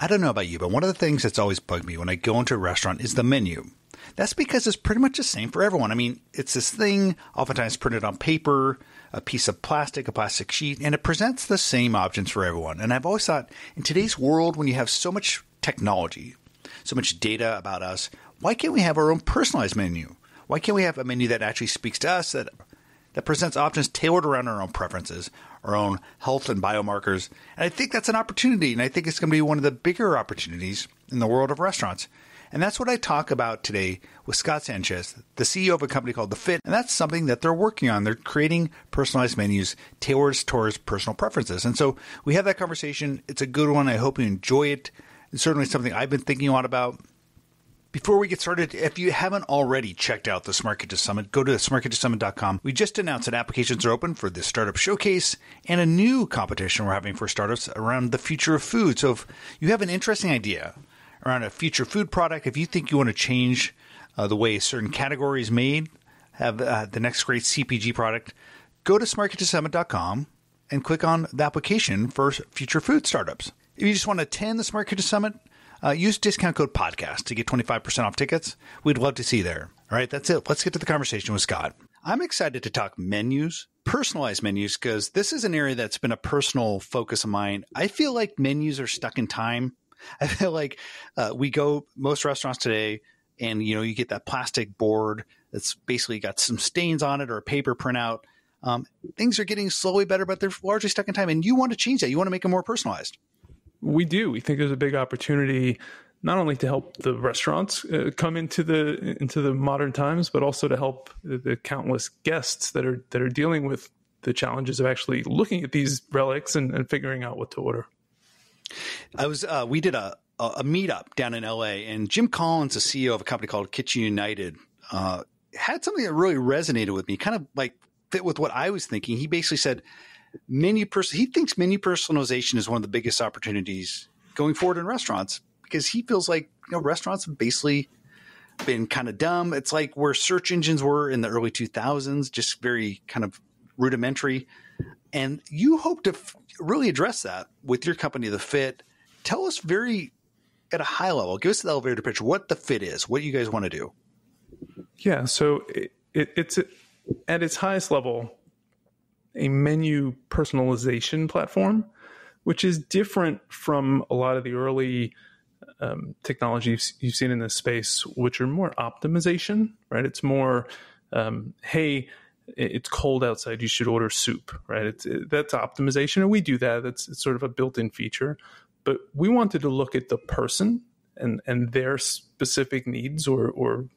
I don't know about you, but one of the things that's always bugged me when I go into a restaurant is the menu. That's because it's pretty much the same for everyone. I mean, it's this thing oftentimes printed on paper, a piece of plastic, a plastic sheet, and it presents the same options for everyone. And I've always thought, in today's world, when you have so much technology, so much data about us, why can't we have our own personalized menu? Why can't we have a menu that actually speaks to us, that presents options tailored around our own preferences, our own health and biomarkers? And I think that's an opportunity, and I think it's going to be one of the bigger opportunities in the world of restaurants. And that's what I talk about today with Scott Sanchez, the CEO of a company called The Fit. And that's something that they're working on. They're creating personalized menus tailored towards personal preferences. And so we have that conversation. It's a good one. I hope you enjoy it. It's certainly something I've been thinking a lot about. Before we get started, if you haven't already checked out the Smart Kitchen Summit, go to smartkitchensummit.com. We just announced that applications are open for the Startup Showcase and a new competition we're having for startups around the future of food. So if you have an interesting idea around a future food product, if you think you want to change the way a certain category is made, have the next great CPG product, go to smartkitchensummit.com and click on the application for future food startups. If you just want to attend the Smart Kitchen Summit, use discount code podcast to get 25% off tickets. We'd love to see you there. All right, that's it. Let's get to the conversation with Scott. I'm excited to talk menus, personalized menus, because this is an area that's been a personal focus of mine. I feel like menus are stuck in time. I feel like we go most restaurants today and, you get that plastic board that's basically got some stains on it or a paper printout. Things are getting slowly better, but they're largely stuck in time. And you want to change that. You want to make them more personalized. We do. We think there's a big opportunity not only to help the restaurants come into the modern times, but also to help the countless guests that are dealing with the challenges of actually looking at these relics and figuring out what to order. We did a meetup down in LA, and Jim Collins, the CEO of a company called Kitchen United, had something that really resonated with me, kind of like fit with what I was thinking. He basically said he thinks menu personalization is one of the biggest opportunities going forward in restaurants, because he feels like, restaurants have basically been kind of dumb. It's like where search engines were in the early 2000s, just very kind of rudimentary. And you hope to really address that with your company, The Fit. Tell us at a high level, give us the elevator pitch, what The Fit is, what you guys want to do. Yeah, so it's at its highest level, a menu personalization platform, which is different from a lot of the early technologies you've seen in this space, which are more optimization, right? It's more, hey, it's cold outside, you should order soup, right? That's optimization, and we do that. It's sort of a built-in feature. But we wanted to look at the person and their specific needs or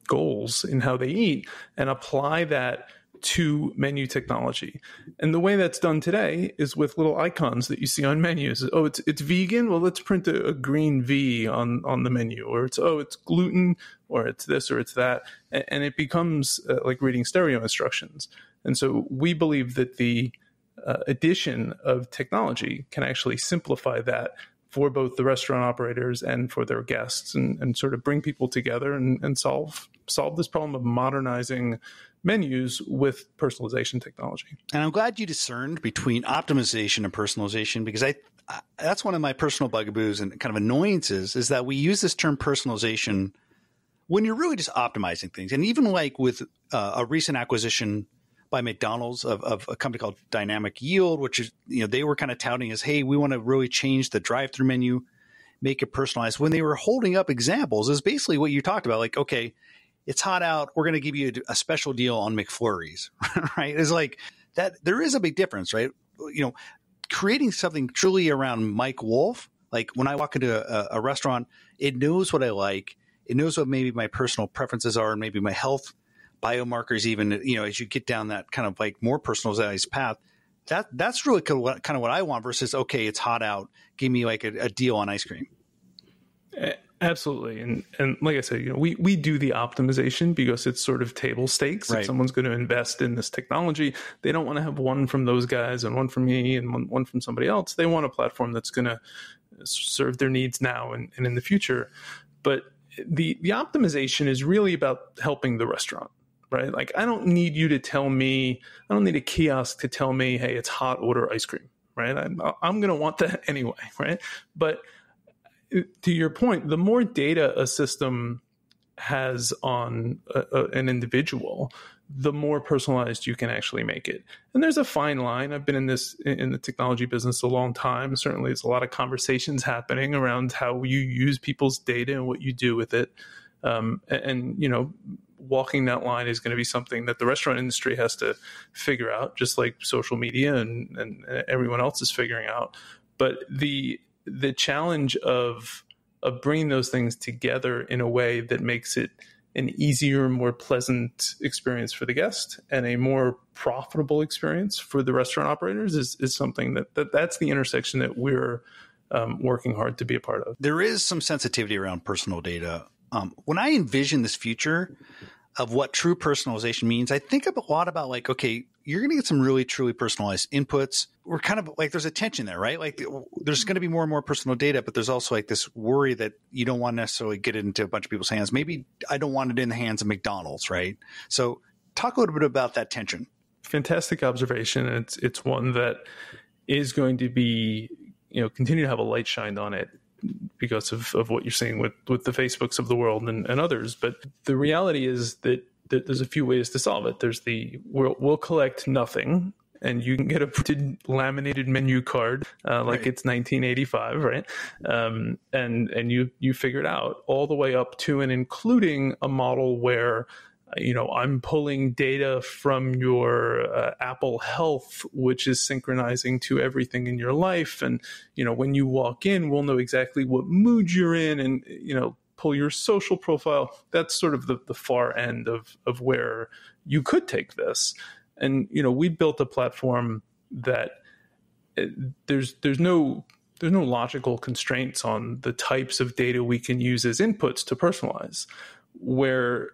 goals in how they eat and apply that to menu technology. And the way that's done today is with little icons that you see on menus. Oh, it's vegan? Well, let's print a green V on the menu. Or it's gluten, or it's this, or it's that. And it becomes like reading stereo instructions. And so we believe that the addition of technology can actually simplify that for both the restaurant operators and for their guests, and sort of bring people together and solve this problem of modernizing menus with personalization technology. And I'm glad you discerned between optimization and personalization, because that's one of my personal bugaboos and kind of annoyances, is that we use this term personalization when you're really just optimizing things. And even like with a recent acquisition by McDonald's of a company called Dynamic Yield, which is, they were kind of touting as, hey, we want to really change the drive-through menu, make it personalized. When they were holding up examples, is basically what you talked about. Like, okay, it's hot out, we're going to give you a special deal on McFlurries, right? It's like that. There is a big difference, right? Creating something truly around Mike Wolf. Like when I walk into a restaurant, it knows what I like. It knows what maybe my personal preferences are, and maybe my health biomarkers, even, as you get down that kind of like more personalized path. That's really kind of what I want, versus, okay, it's hot out, give me like a deal on ice cream. Absolutely. And like I said, we do the optimization because it's sort of table stakes. Right. If someone's going to invest in this technology, they don't want to have one from those guys and one from me and one from somebody else. They want a platform that's going to serve their needs now and in the future. But the optimization is really about helping the restaurant, right? Like, I don't need a kiosk to tell me, hey, it's hot, order ice cream, right? I'm going to want that anyway, right? But to your point, the more data a system has on an individual, the more personalized you can actually make it. And there's a fine line. I've been in the technology business a long time. Certainly there's a lot of conversations happening around how you use people's data and what you do with it. And walking that line is going to be something that the restaurant industry has to figure out, just like social media and everyone else is figuring out. But the challenge of bringing those things together in a way that makes it an easier, more pleasant experience for the guest and a more profitable experience for the restaurant operators is something that's the intersection that we're working hard to be a part of. There is some sensitivity around personal data. When I envision this future of what true personalization means, I think a lot about like, okay, you're going to get some really truly personalized inputs. We're kind of like, there's a tension there, right? Like there's going to be more and more personal data, but there's also like this worry that you don't want to necessarily get it into a bunch of people's hands. Maybe I don't want it in the hands of McDonald's, right? So talk a little bit about that tension. Fantastic observation. And it's one that is going to be, continue to have a light shined on it because of what you're seeing with the Facebooks of the world and others. But the reality is that there's a few ways to solve it. There's we'll collect nothing, and you can get a printed laminated menu card like It's 1985, right? And you figure it out all the way up to and including a model where I'm pulling data from your Apple Health, which is synchronizing to everything in your life. And, when you walk in, we'll know exactly what mood you're in and, pull your social profile. That's sort of the far end of where you could take this. And, we built a platform that there's no logical constraints on the types of data we can use as inputs to personalize. Where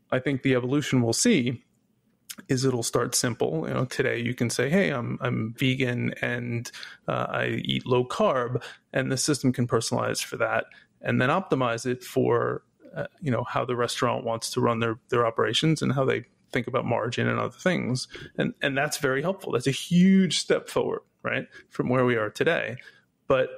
I think the evolution we'll see is it'll start simple. Today you can say, hey, I'm vegan and I eat low carb, and the system can personalize for that and then optimize it for how the restaurant wants to run their operations and how they think about margin and other things. And that's very helpful. That's a huge step forward, right, from where we are today. But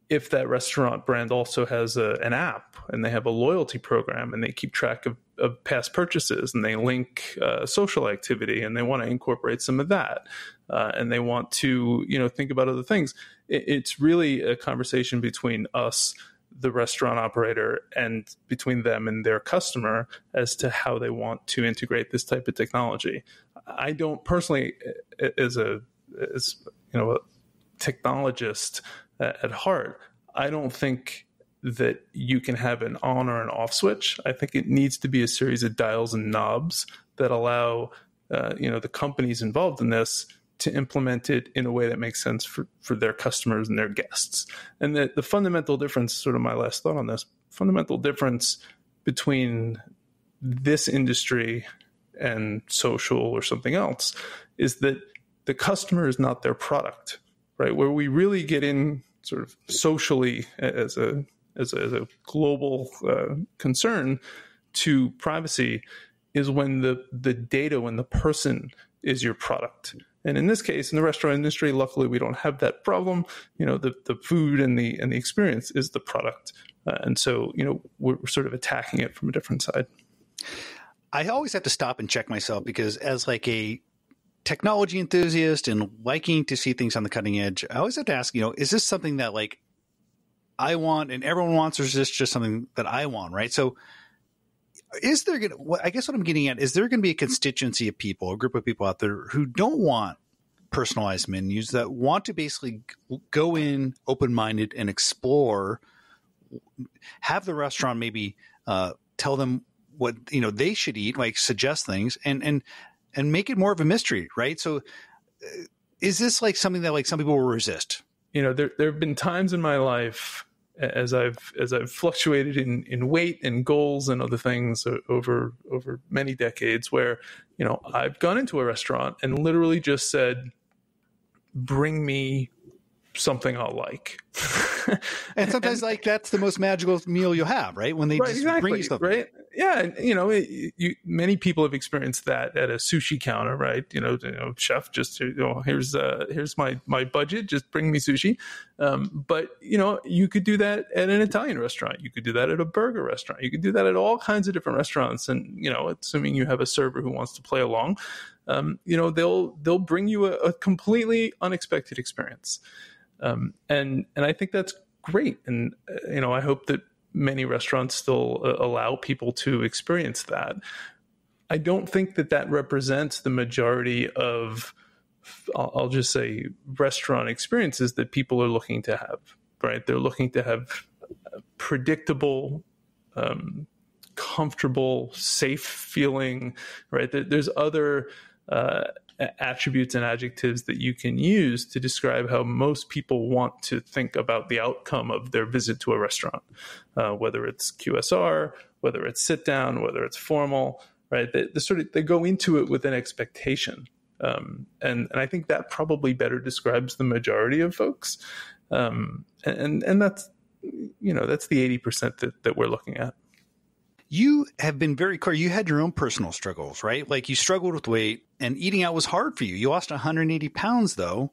if that restaurant brand also has an app and they have a loyalty program and they keep track of past purchases and they link social activity and they want to incorporate some of that and they want to think about other things, it's really a conversation between us, the restaurant operator, and between them and their customer as to how they want to integrate this type of technology. I don't personally, as a technologist at heart, I don't think that you can have an on or an off switch. I think it needs to be a series of dials and knobs that allow the companies involved in this to implement it in a way that makes sense for their customers and their guests. And the fundamental difference, sort of my last thought on this, fundamental difference between this industry and social or something else is that the customer is not their product, right? Where we really get in sort of socially as a global concern to privacy is when the data, when the person is your product. And in this case, in the restaurant industry, luckily we don't have that problem. The food and the experience is the product. And so, we're sort of attacking it from a different side. I always have to stop and check myself because as like a technology enthusiast and liking to see things on the cutting edge, I always have to ask, is this something that like I want and everyone wants, or is this just something that I want, right? So is there going to, I guess what I'm getting at, is there going to be a constituency of people, a group of people out there who don't want personalized menus, that want to basically go in open-minded and explore, have the restaurant maybe tell them what, they should eat, like suggest things and make it more of a mystery, right? So is this like something that like some people will resist? There have been times in my life as I've fluctuated in weight and goals and other things over many decades where, I've gone into a restaurant and literally just said, bring me something I'll like. And sometimes like that's the most magical meal you'll have, right? When they just exactly, bring you something. Right? Yeah, and many people have experienced that at a sushi counter, right? Chef, just here's my budget, just bring me sushi. But you could do that at an Italian restaurant, you could do that at a burger restaurant, you could do that at all kinds of different restaurants, and assuming you have a server who wants to play along, they'll bring you a completely unexpected experience, and I think that's great, and I hope that many restaurants still allow people to experience that. I don't think that represents the majority of, I'll just say, restaurant experiences that people are looking to have, right? They're looking to have predictable, comfortable, safe feeling, right? There's other attributes and adjectives that you can use to describe how most people want to think about the outcome of their visit to a restaurant, whether it's QSR, whether it's sit down, whether it's formal, right? They go into it with an expectation. And I think that probably better describes the majority of folks. And that's, that's the 80% that we're looking at. You have been very clear. You had your own personal struggles, right? Like you struggled with weight and eating out was hard for you. You lost 180 pounds though.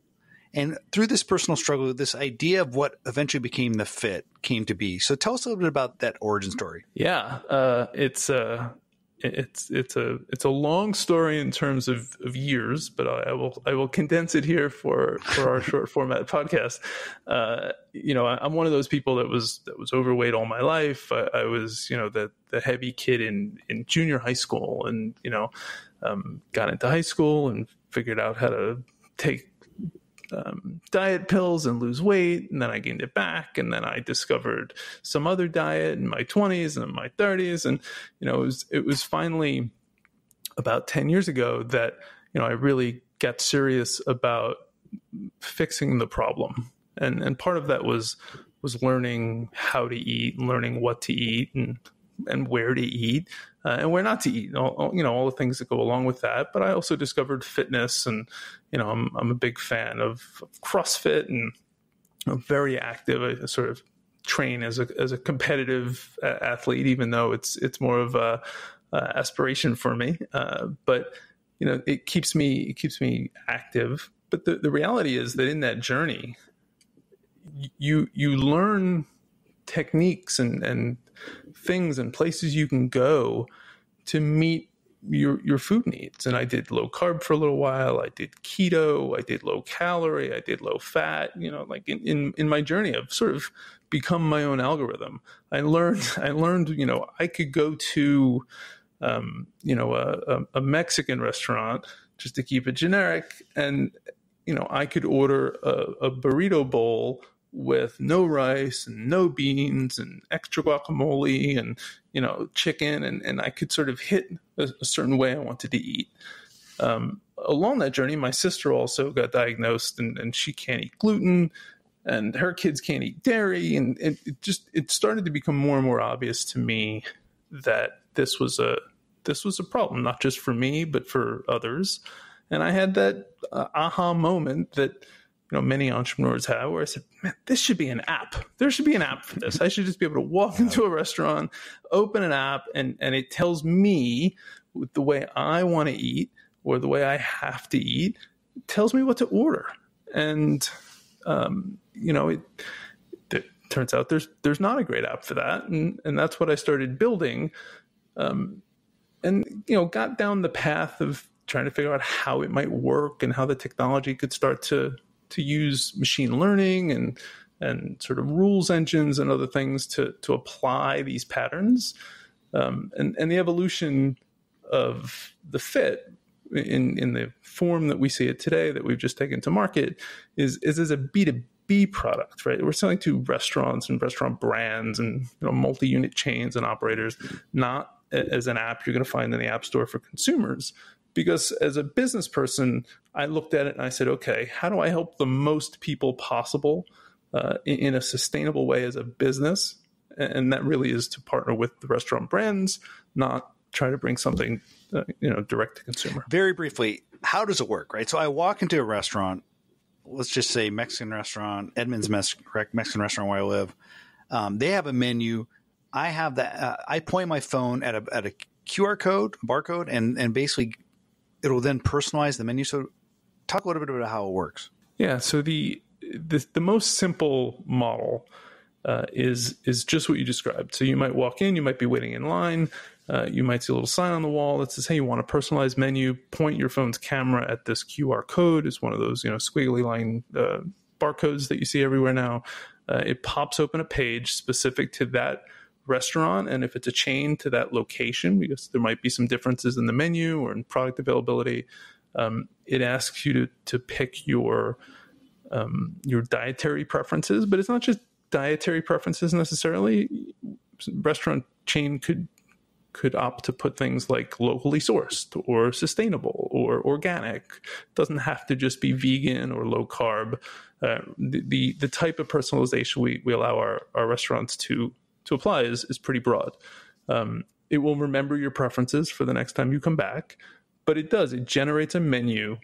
And through this personal struggle, this idea of what eventually became the fit came to be. So tell us a little bit about that origin story. Yeah. It's a long story in terms of years, but I will condense it here for our short format podcast. I'm one of those people that was overweight all my life. I was, the heavy kid in junior high school, and got into high school and figured out how to take diet pills and lose weight, and then I gained it back, and then I discovered some other diet in my 20s and in my 30s, and it was finally about 10 years ago that I really got serious about fixing the problem, and part of that was learning how to eat, learning what to eat, and where to eat, and where not to eat, all the things that go along with that. But I also discovered fitness, and I'm a big fan of CrossFit, and I'm very active. I sort of train as a competitive athlete, even though it's more of a aspiration for me. But it keeps me active. But the reality is that in that journey, you learn techniques and things and places you can go to meet your food needs. And I did low carb for a little while. I did keto. I did low calorie. I did low fat. Like in my journey, I've sort of become my own algorithm. I learned, I could go to, a Mexican restaurant, just to keep it generic, and I could order a burrito bowl with no rice and no beans and extra guacamole and, chicken. And I could sort of hit a certain way I wanted to eat. Along that journey, my sister also got diagnosed, and she can't eat gluten, and her kids can't eat dairy. And it started to become more and more obvious to me that this was a problem, not just for me, but for others. And I had that aha moment that many entrepreneurs have, where I said, man, this should be an app. There should be an app for this. I should just be able to walk into a restaurant, open an app, and it tells me the way I want to eat or the way I have to eat. It tells me what to order. And, it turns out there's not a great app for that. And that's what I started building. And got down the path of trying to figure out how it might work and how the technology could start to use machine learning and sort of rules engines and other things to apply these patterns. And the evolution of the fit in the form that we see it today, that we've just taken to market, is as a B2B product, right? We're selling to restaurants and restaurant brands and multi-unit chains and operators, not as an app you're going to find in the App Store for consumers. Because as a business person, I looked at it and I said, okay, how do I help the most people possible in a sustainable way as a business? And that really is to partner with the restaurant brands, not try to bring something, direct to consumer. Very briefly, how does it work, right? So I walk into a restaurant, let's just say Mexican restaurant, Edmund's Mexican restaurant where I live. They have a menu. I have that. I point my phone at a QR code, barcode, and basically it'll then personalize the menu. So talk a little bit about how it works. Yeah. So the most simple model is just what you described. So you might walk in, you might be waiting in line, you might see a little sign on the wall that says, "Hey, you want a personalized menu? Point your phone's camera at this QR code." It's one of those squiggly line barcodes that you see everywhere now. It pops open a page specific to that restaurant, and if it's a chain, to that location, because there might be some differences in the menu or in product availability. It asks you to pick your dietary preferences, but it's not just dietary preferences necessarily. Restaurant chain could opt to put things like locally sourced or sustainable or organic. It doesn't have to just be vegan or low carb. The type of personalization we allow our restaurants to apply is pretty broad. It will remember your preferences for the next time you come back, but it generates a menu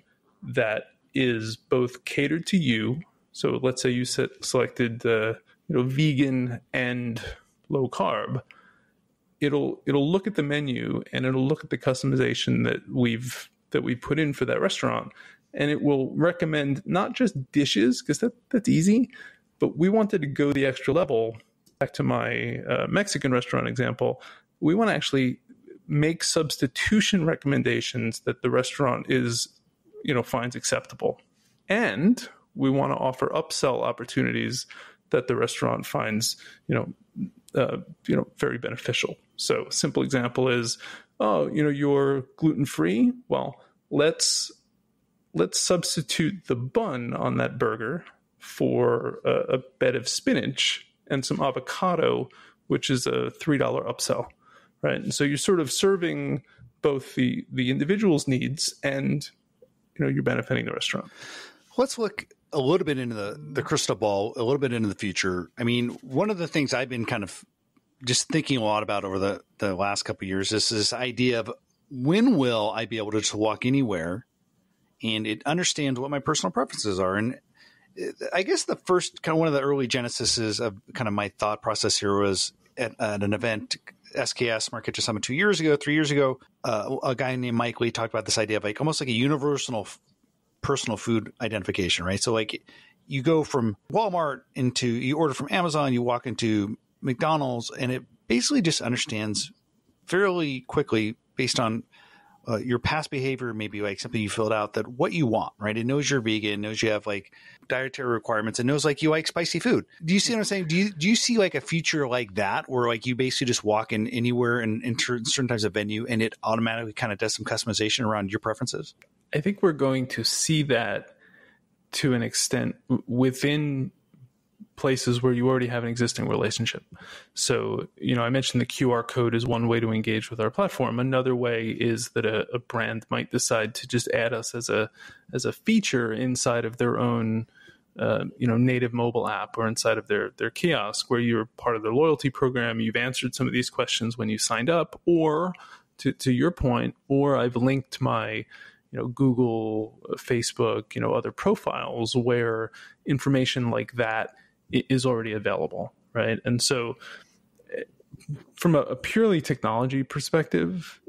that is both catered to you. So let's say you selected vegan and low carb. It'll look at the menu and it'll look at the customization that we've put in for that restaurant, and it will recommend not just dishes, because that's easy, but we wanted to go the extra level. Back to my Mexican restaurant example, we want to actually make substitution recommendations that the restaurant finds acceptable, and we want to offer upsell opportunities that the restaurant finds very beneficial. So a simple example is, you're gluten-free. Well, let's substitute the bun on that burger for a bed of spinach and some avocado, which is a $3 upsell, right? And so you're sort of serving both the individual's needs and you're benefiting the restaurant. Let's look a little bit into the crystal ball, a little bit into the future. I mean, one of the things I've been kind of just thinking a lot about over the last couple of years is this idea of, when will I be able to just walk anywhere and it understands what my personal preferences are? And I guess the first one of the early genesises of kind of my thought process here was at an event, SKS Market Summit 3 years ago, a guy named Mike Lee talked about this idea of almost like a universal personal food identification, right? So you go from Walmart you order from Amazon, you walk into McDonald's, and it basically just understands fairly quickly, based on your past behavior, maybe something you filled out, that what you want, right? It knows you're vegan, knows you have dietary requirements, and knows you like spicy food. Do you see what I'm saying? Do you see a future like that, where you basically just walk in anywhere and enter certain types of venue, and it automatically kind of does some customization around your preferences? I think we're going to see that to an extent within places where you already have an existing relationship. So, I mentioned the QR code is one way to engage with our platform. Another way is that a brand might decide to just add us as a feature inside of their own native mobile app or inside of their kiosk, where you're part of their loyalty program. You've answered some of these questions when you signed up, or to your point, or I've linked my Google, Facebook, other profiles where information like that is already available, right? And so from a purely technology perspective,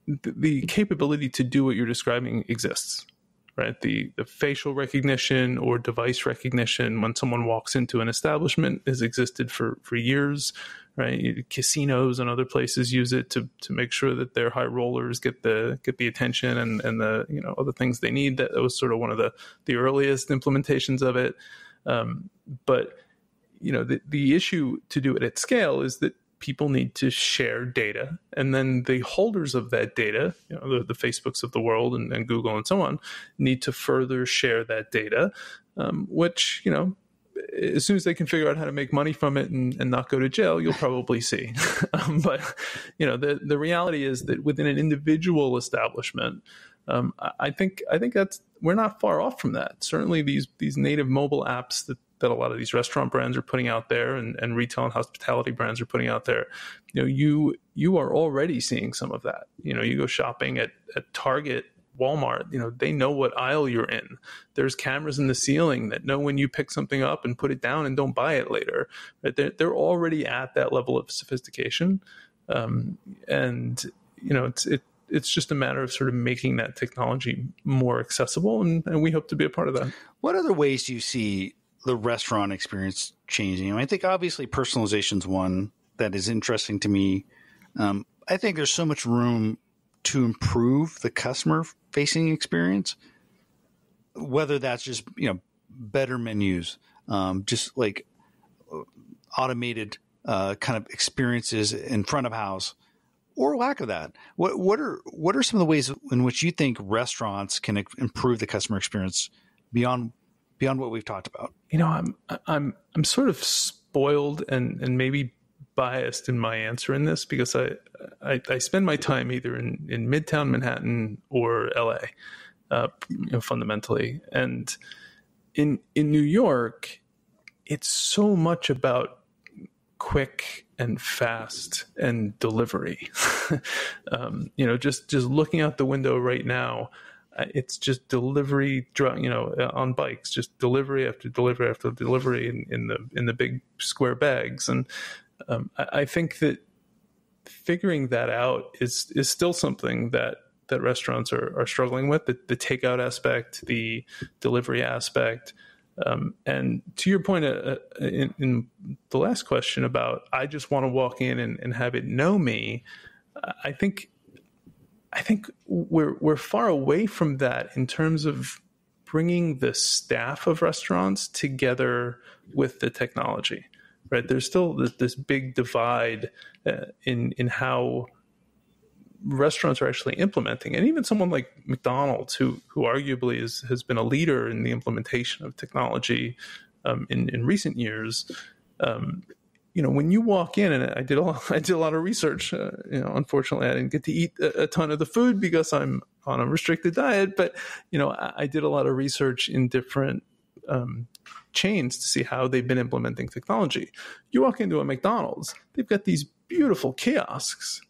the capability to do what you're describing exists, right? The facial recognition or device recognition when someone walks into an establishment has existed for years, right? Casinos and other places use it to make sure that their high rollers get the attention and the other things they need. That was sort of one of the earliest implementations of it. But the issue to do it at scale is that people need to share data, and then the holders of that data, the Facebooks of the world and Google and so on, need to further share that data, which, as soon as they can figure out how to make money from it and not go to jail, you'll probably see. But, the reality is that within an individual establishment, I think we're not far off from that. Certainly these native mobile apps that a lot of these restaurant brands are putting out there and retail and hospitality brands are putting out there, you are already seeing some of that. You go shopping at Target Walmart, they know what aisle you're in. There's cameras in the ceiling that know when you pick something up and put it down and don't buy it later. Right? They're already at that level of sophistication. And it's just a matter of sort of making that technology more accessible, and we hope to be a part of that. What other ways do you see the restaurant experience changing? I think obviously personalization is one that is interesting to me. I think there's so much room to improve the customer-facing experience, whether that's just better menus, just like automated kind of experiences in front of house, or lack of that. What are some of the ways in which you think restaurants can improve the customer experience beyond what we've talked about? I'm sort of spoiled and maybe biased in my answer in this, because I spend my time either in Midtown Manhattan or LA, fundamentally. And in New York, it's so much about quick and fast and delivery. Just looking out the window right now, it's just delivery, on bikes, just delivery after delivery after delivery in the big square bags. And I think that figuring that out is still something that restaurants are struggling with, the takeout aspect, the delivery aspect. And to your point in the last question about, I just want to walk in and have it know me, I think we're far away from that in terms of bringing the staff of restaurants together with the technology. Right? There's still this big divide in how restaurants are actually implementing, and even someone like McDonald's, who arguably has been a leader in the implementation of technology in recent years. When you walk in, and I did a lot of research. Unfortunately, I didn't get to eat a ton of the food because I'm on a restricted diet. But I did a lot of research in different chains to see how they've been implementing technology. You walk into a McDonald's, they've got these beautiful kiosks.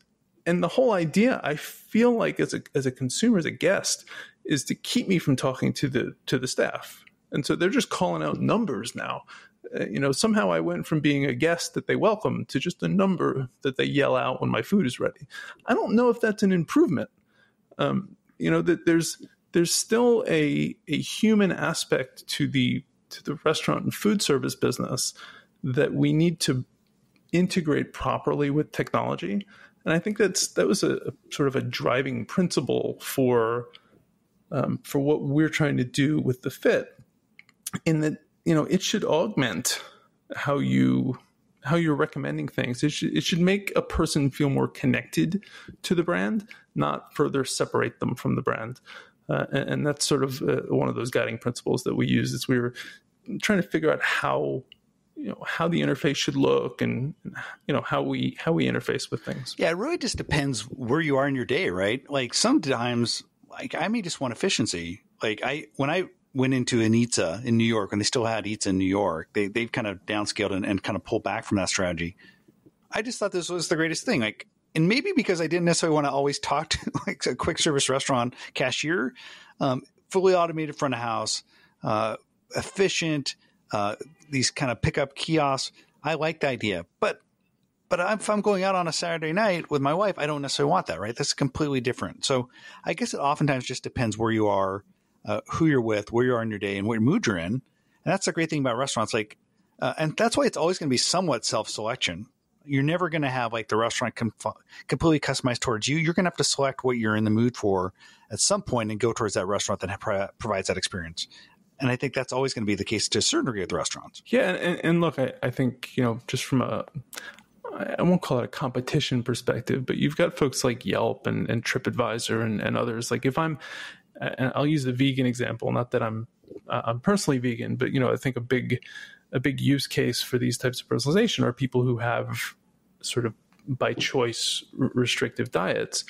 And the whole idea, I feel like as a consumer, as a guest, is to keep me from talking to the staff. And so they're just calling out numbers now. Somehow I went from being a guest that they welcome to just a number that they yell out when my food is ready. I don't know if that's an improvement. That there's still a human aspect to the restaurant and food service business that we need to integrate properly with technology. And I think that was a sort of a driving principle for what we're trying to do with the Fit, in that it should augment how you're recommending things. It should make a person feel more connected to the brand, not further separate them from the brand. And that's sort of one of those guiding principles that we use as we were trying to figure out how the interface should look and how we interface with things. Yeah, it really just depends where you are in your day, right? Like sometimes, like I may just want efficiency. Like when I went into an Eatsa in New York, when they still had Eatsa in New York, they've kind of downscaled and kind of pulled back from that strategy. I just thought this was the greatest thing. Like, and maybe because I didn't necessarily want to always talk to like a quick service restaurant cashier, fully automated front of house, efficient, these kind of pickup kiosks. I like the idea, but if I'm going out on a Saturday night with my wife, I don't necessarily want that, right? That's completely different. So I guess it oftentimes just depends where you are, who you're with, where you are in your day, and what mood you're in. And that's the great thing about restaurants. Like, and that's why it's always going to be somewhat self-selection. You're never going to have like the restaurant completely customized towards you. You're going to have to select what you're in the mood for at some point and go towards that restaurant that provides that experience. And I think that's always going to be the case to a certain degree with restaurants. Yeah. And look, I think, just from I won't call it a competition perspective, but you've got folks like Yelp and TripAdvisor and others. Like and I'll use the vegan example, not that I'm personally vegan, but, I think a big use case for these types of personalization are people who have sort of by choice restrictive diets.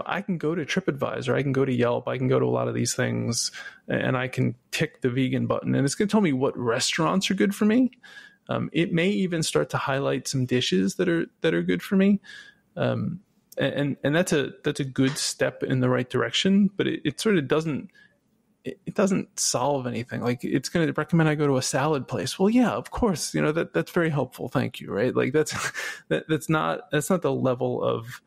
I can go to TripAdvisor, I can go to Yelp, I can go to a lot of these things, and I can tick the vegan button, and it's going to tell me what restaurants are good for me. It may even start to highlight some dishes that are good for me. and that's a good step in the right direction, but it sort of doesn't solve anything. Like, it's going to recommend I go to a salad place. Well, yeah, of course, that's very helpful. Thank you. Right. Like, that's not the level of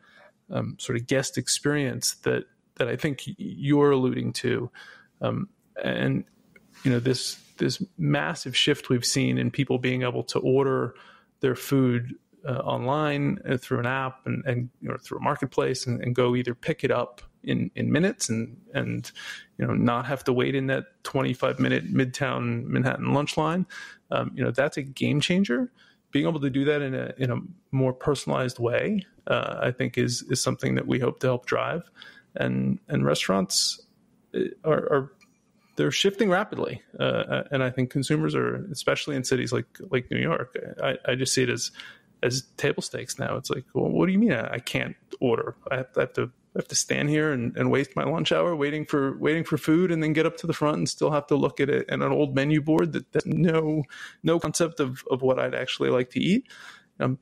sort of guest experience that I think you're alluding to. And this massive shift we've seen in people being able to order their food online through an app and through a marketplace and go either pick it up in minutes and not have to wait in that 25-minute Midtown Manhattan lunch line. That's a game changer. Being able to do that in a more personalized way, I think is something that we hope to help drive. And restaurants they're shifting rapidly, and I think consumers are, especially in cities like New York. I just see it as table stakes now. It's like, well, what do you mean I can't order? I have to stand here and waste my lunch hour waiting for food, and then get up to the front and still have to look at it and an old menu board that's no concept of what I'd actually like to eat.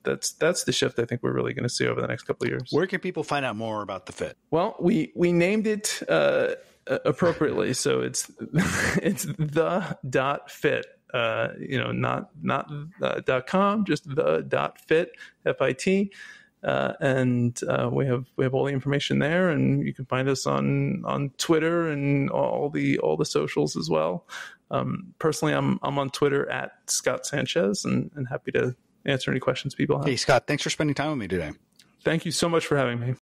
That's the shift I think we're really going to see over the next couple of years. Where can people find out more about the Fit? Well, we named it appropriately, so it's the.fit. Not .com, just the.fit, FIT. And we have all the information there, and you can find us on Twitter and all the socials as well. Personally, I'm on Twitter at Scott Sanchez, and happy to answer any questions people have. Hey, Scott, thanks for spending time with me today. Thank you so much for having me.